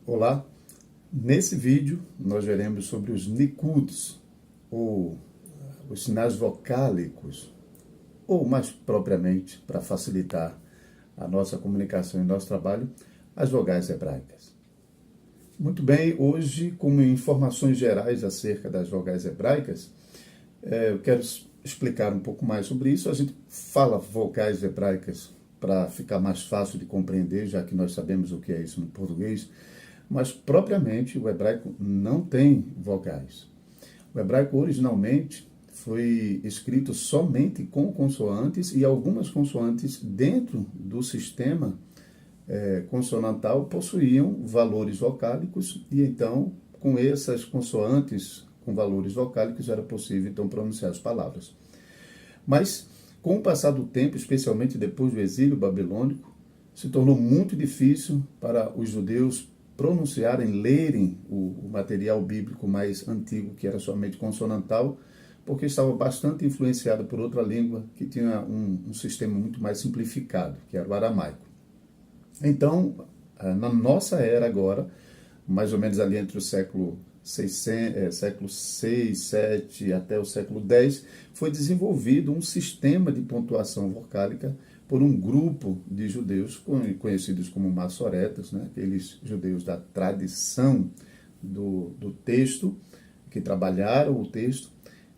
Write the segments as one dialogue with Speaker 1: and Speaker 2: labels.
Speaker 1: Olá, nesse vídeo nós veremos sobre os nikuds, ou os sinais vocálicos, ou mais propriamente, para facilitar a nossa comunicação e nosso trabalho, as vogais hebraicas. Muito bem, hoje, como informações gerais acerca das vogais hebraicas, eu quero explicar um pouco mais sobre isso. A gente fala vogais hebraicas para ficar mais fácil de compreender, já que nós sabemos o que é isso no português, mas propriamente o hebraico não tem vogais. O hebraico originalmente foi escrito somente com consoantes e algumas consoantes dentro do sistema consonantal possuíam valores vocálicos e então com essas consoantes com valores vocálicos era possível então pronunciar as palavras. Mas com o passar do tempo, especialmente depois do exílio babilônico, se tornou muito difícil para os judeus pronunciarem, lerem o material bíblico mais antigo, que era somente consonantal, porque estava bastante influenciado por outra língua que tinha um sistema muito mais simplificado, que era o aramaico. Então, na nossa era agora, mais ou menos ali entre o século 6, 7 até o século 10, foi desenvolvido um sistema de pontuação vocálica por um grupo de judeus conhecidos como maçoretas, né? Aqueles judeus da tradição do texto, que trabalharam o texto.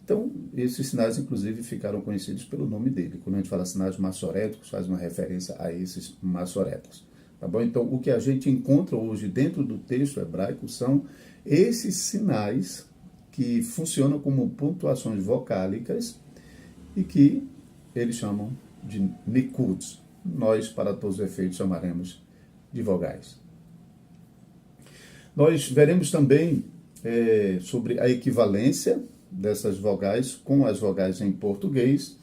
Speaker 1: Então, esses sinais, inclusive, ficaram conhecidos pelo nome dele. Quando a gente fala sinais maçoréticos, faz uma referência a esses maçoretas. Tá bom? Então, o que a gente encontra hoje dentro do texto hebraico são esses sinais que funcionam como pontuações vocálicas e que eles chamam de nikuds. Nós, para todos os efeitos, chamaremos de vogais. Nós veremos também sobre a equivalência dessas vogais com as vogais em português.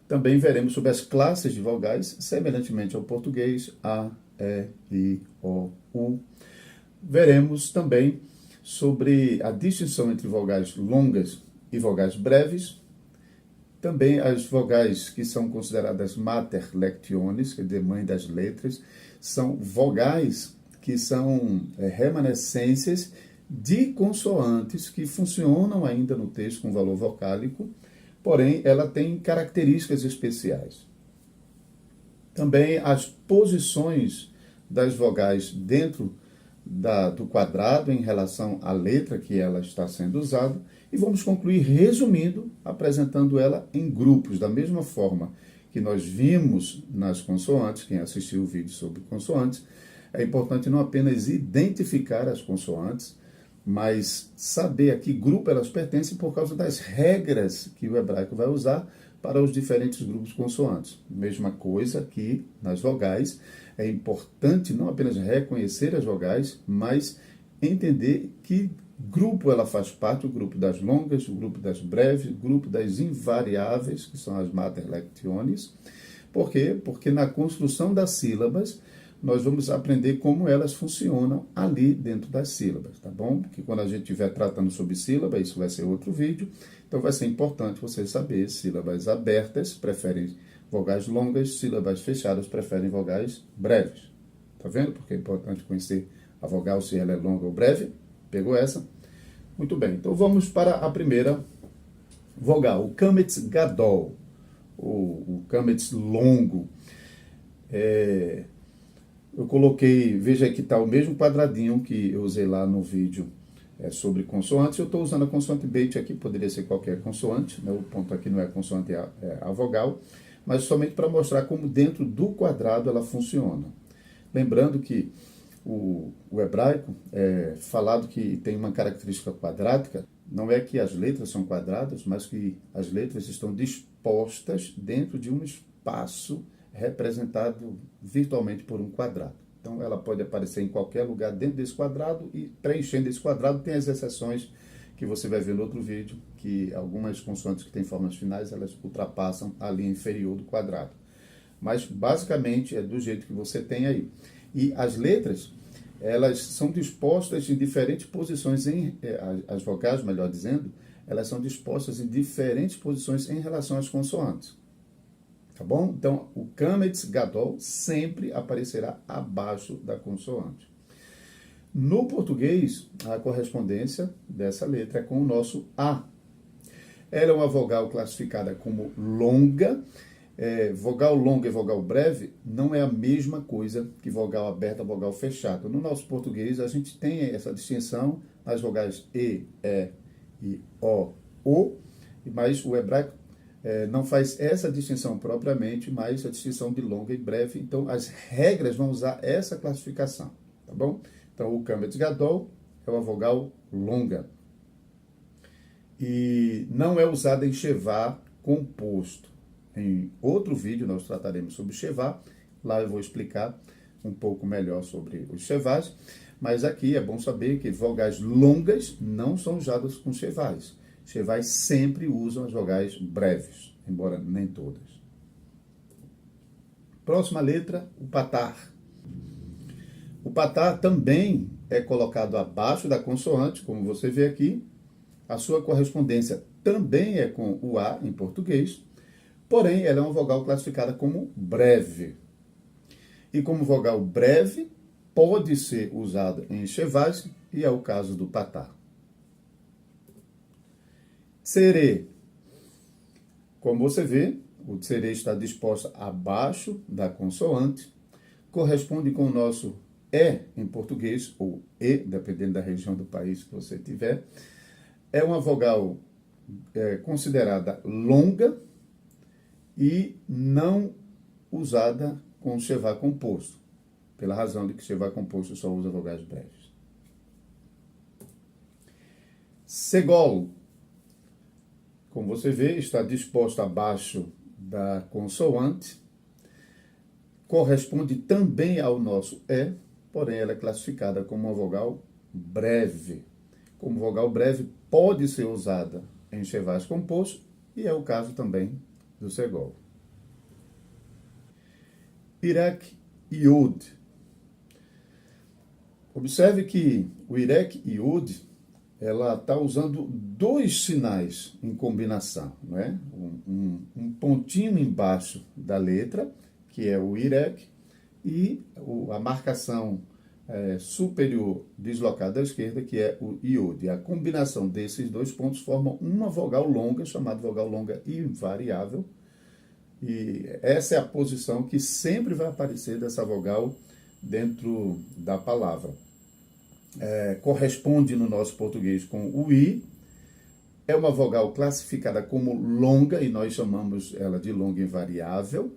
Speaker 1: Também veremos sobre as classes de vogais, semelhantemente ao português, A, E, I, O, U. Veremos também sobre a distinção entre vogais longas e vogais breves. Também as vogais que são consideradas mater lectiones, que é mãe das letras, são vogais que são remanescências de consoantes que funcionam ainda no texto com valor vocálico, porém ela tem características especiais. Também as posições das vogais dentro do quadrado em relação à letra que ela está sendo usada, e vamos concluir resumindo, apresentando ela em grupos, da mesma forma que nós vimos nas consoantes. Quem assistiu o vídeo sobre consoantes, é importante não apenas identificar as consoantes, mas saber a que grupo elas pertencem por causa das regras que o hebraico vai usar para os diferentes grupos consoantes. Mesma coisa que nas vogais, é importante não apenas reconhecer as vogais, mas entender que grupo ela faz parte, o grupo das longas, o grupo das breves, o grupo das invariáveis, que são as mater lectiones. Por quê? Porque na construção das sílabas, nós vamos aprender como elas funcionam ali dentro das sílabas, tá bom? Porque quando a gente estiver tratando sobre sílaba, isso vai ser outro vídeo, então vai ser importante você saber, sílabas abertas preferem vogais longas, sílabas fechadas preferem vogais breves. Tá vendo? Porque é importante conhecer a vogal, se ela é longa ou breve. Pegou essa? Muito bem, então vamos para a primeira vogal, o kametz gadol, o kametz longo. Eu coloquei, veja que está o mesmo quadradinho que eu usei lá no vídeo sobre consoantes. Eu estou usando a consoante bait aqui, poderia ser qualquer consoante, né? O ponto aqui não é a consoante, é a vogal, mas somente para mostrar como dentro do quadrado ela funciona. Lembrando que o hebraico é falado que tem uma característica quadrática, não é que as letras são quadradas, mas que as letras estão dispostas dentro de um espaço representado virtualmente por um quadrado. Então ela pode aparecer em qualquer lugar dentro desse quadrado e preenchendo esse quadrado tem as exceções que você vai ver no outro vídeo, que algumas consoantes que têm formas finais, elas ultrapassam a linha inferior do quadrado. Mas basicamente é do jeito que você tem aí. E as letras, elas são dispostas em diferentes posições, as vogais, melhor dizendo, elas são dispostas em diferentes posições em relação às consoantes. Tá bom? Então, o kametz gadol sempre aparecerá abaixo da consoante. No português, a correspondência dessa letra é com o nosso A. Ela é uma vogal classificada como longa. Vogal longa e vogal breve não é a mesma coisa que vogal aberta e vogal fechada. No nosso português, a gente tem essa distinção nas vogais e o, mas o hebraico não faz essa distinção propriamente, mas a distinção de longa e breve. Então, as regras vão usar essa classificação, tá bom? Então, o Kametz Gadol é uma vogal longa. E não é usada em Shevá composto. Em outro vídeo nós trataremos sobre Shevá. Lá eu vou explicar um pouco melhor sobre os Shevás. Mas aqui é bom saber que vogais longas não são usadas com Shevás. Shevás sempre usam as vogais breves, embora nem todas. Próxima letra, o patar. O patar também é colocado abaixo da consoante, como você vê aqui. A sua correspondência também é com o A em português, porém ela é uma vogal classificada como breve. E como vogal breve, pode ser usada em Shevás, e é o caso do patar. Tserê. Como você vê, o tserê está disposta abaixo da consoante, corresponde com o nosso E em português, ou E, dependendo da região do país que você tiver. É uma vogal considerada longa e não usada com Shevá composto, pela razão de que Shevá composto só usa vogais breves. Segol, como você vê, está disposta abaixo da consoante, corresponde também ao nosso E, porém ela é classificada como uma vogal breve. Como vogal breve, pode ser usada em Shevás composto, e é o caso também do Segol. Irek Yud. Observe que o Irek Yud, ela está usando dois sinais em combinação, não é? Um pontinho embaixo da letra, que é o Irek, e a marcação superior deslocada à esquerda, que é o Iod. A combinação desses dois pontos forma uma vogal longa, chamada vogal longa invariável. E essa é a posição que sempre vai aparecer dessa vogal dentro da palavra. Corresponde no nosso português com o I. É uma vogal classificada como longa, e nós chamamos ela de longa invariável,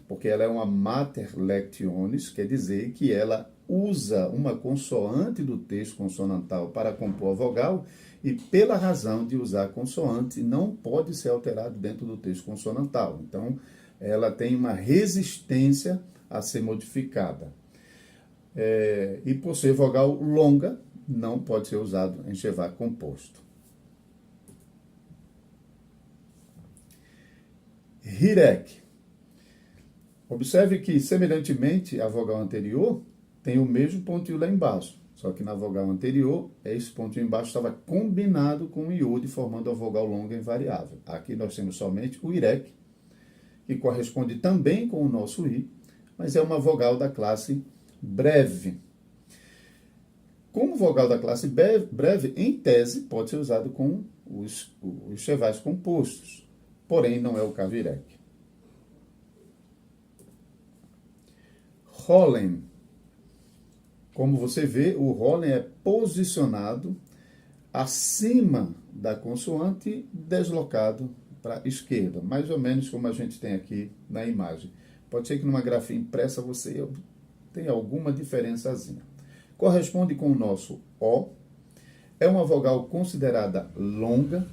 Speaker 1: porque ela é uma mater lectionis, quer dizer que ela usa uma consoante do texto consonantal para compor a vogal, e pela razão de usar a consoante, não pode ser alterado dentro do texto consonantal. Então, ela tem uma resistência a ser modificada. E por ser vogal longa, não pode ser usado em Shevá composto. Hirek. Observe que, semelhantemente à vogal anterior, tem o mesmo pontinho lá embaixo. Só que na vogal anterior, esse pontinho embaixo estava combinado com o iod, formando a vogal longa invariável. Aqui nós temos somente o irek, que corresponde também com o nosso i, mas é uma vogal da classe breve. Como vogal da classe breve, em tese, pode ser usado com os Shevás compostos, porém não é o caso irek. Holen. Como você vê, o Holen é posicionado acima da consoante, deslocado para a esquerda, mais ou menos como a gente tem aqui na imagem. Pode ser que numa grafia impressa você tenha alguma diferençazinha. Corresponde com o nosso O, é uma vogal considerada longa,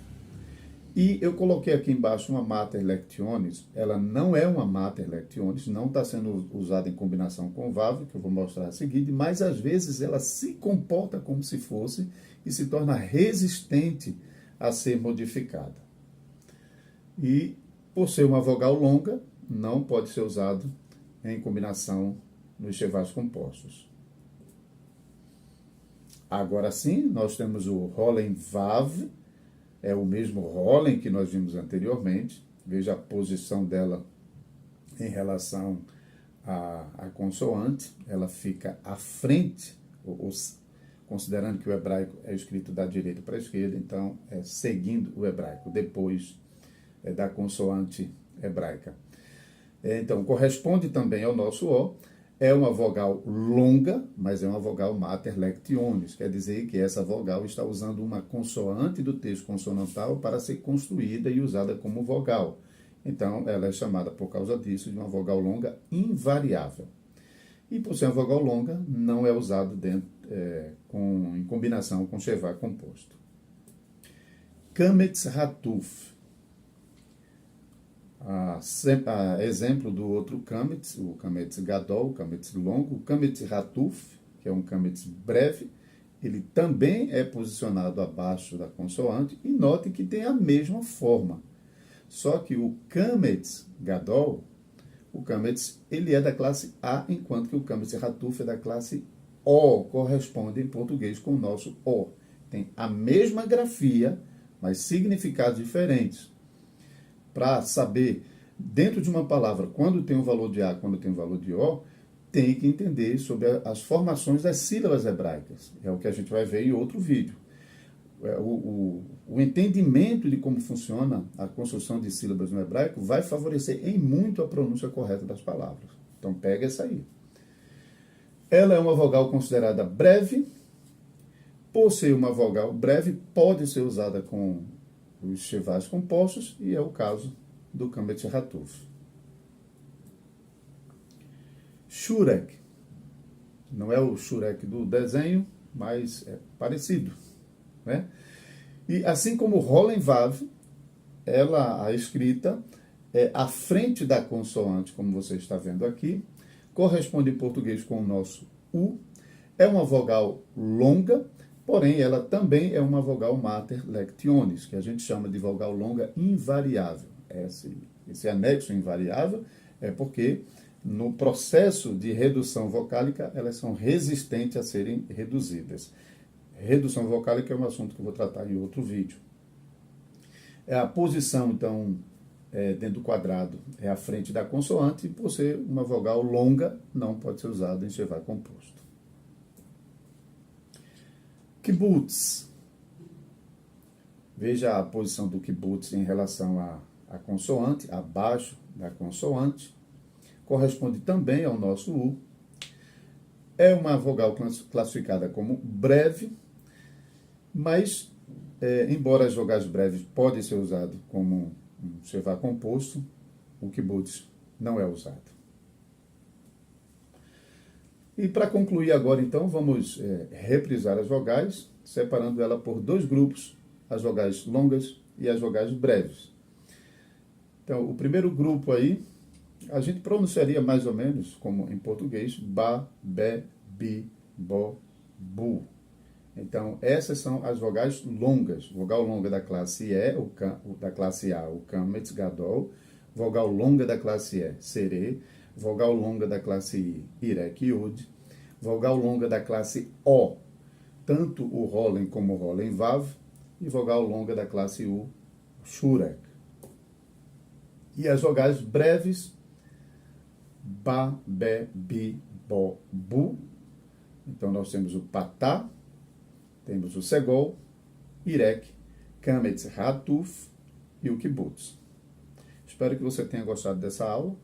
Speaker 1: e eu coloquei aqui embaixo uma mater lectionis. Ela não é uma mater lectionis, não está sendo usada em combinação com vav, que eu vou mostrar a seguir, mas às vezes ela se comporta como se fosse e se torna resistente a ser modificada. E por ser uma vogal longa, não pode ser usado em combinação nos Shevás compostos. Agora sim, nós temos o Holen Vav, é o mesmo Holen que nós vimos anteriormente. Veja a posição dela em relação à consoante. Ela fica à frente, considerando que o hebraico é escrito da direita para a esquerda, então é seguindo o hebraico, depois da consoante hebraica. Então, corresponde também ao nosso O, é uma vogal longa, mas é uma vogal mater lectionis, quer dizer que essa vogal está usando uma consoante do texto consonantal para ser construída e usada como vogal. Então, ela é chamada, por causa disso, de uma vogal longa invariável. E por ser uma vogal longa, não é usado em combinação com Shevá composto. Kametz Hatuf. Exemplo do outro Kametz, o Kametz Gadol, o Kametz longo, o Kametz Hatuf, que é um Kametz breve, ele também é posicionado abaixo da consoante, e note que tem a mesma forma. Só que o Kametz Gadol, o Kametz, ele é da classe A, enquanto que o Kametz Hatuf é da classe O, corresponde em português com o nosso O. Tem a mesma grafia, mas significados diferentes. Para saber, dentro de uma palavra, quando tem um valor de A, quando tem um valor de O, tem que entender sobre as formações das sílabas hebraicas. É o que a gente vai ver em outro vídeo. O entendimento de como funciona a construção de sílabas no hebraico vai favorecer em muito a pronúncia correta das palavras. Então, pega essa aí. Ela é uma vogal considerada breve. Por ser uma vogal breve, pode ser usada com os shevás compostos, e é o caso do Kametz Hatuf. Shurek. Não é o Shurek do desenho, mas é parecido, né? E assim como Rolen Vav, a escrita é à frente da consoante, como você está vendo aqui, corresponde em português com o nosso U, é uma vogal longa, porém ela também é uma vogal mater lectionis, que a gente chama de vogal longa invariável. Esse anexo invariável é porque no processo de redução vocálica elas são resistentes a serem reduzidas. Redução vocálica é um assunto que eu vou tratar em outro vídeo. A posição, então, dentro do quadrado é à frente da consoante, e por ser uma vogal longa, não pode ser usada em Shevá composto. Kibbutz. Veja a posição do kibbutz em relação à consoante, abaixo da consoante. Corresponde também ao nosso U. É uma vogal classificada como breve, mas, embora as vogais breves podem ser usadas como um Shevá composto, o kibbutz não é usado. E para concluir agora, então, vamos reprisar as vogais, separando ela por dois grupos, as vogais longas e as vogais breves. Então, o primeiro grupo aí, a gente pronunciaria mais ou menos como em português, ba, be, bi, bo, bu. Então, essas são as vogais longas. Vogal longa da classe E, da classe A, o Kametz Gadol. Vogal longa da classe E, Serê. Vogal longa da classe I, Irek Yud. Vogal longa da classe O, tanto o Rolen como o Rolen Vav. E vogal longa da classe U, Shurek. E as vogais breves, ba, be, bi, bo, bu. Então, nós temos o patá, temos o segol, Irek, Kametz Hatuf e o kibbutz. Espero que você tenha gostado dessa aula.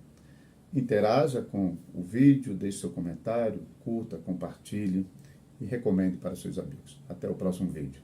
Speaker 1: Interaja com o vídeo, deixe seu comentário, curta, compartilhe e recomende para seus amigos. Até o próximo vídeo.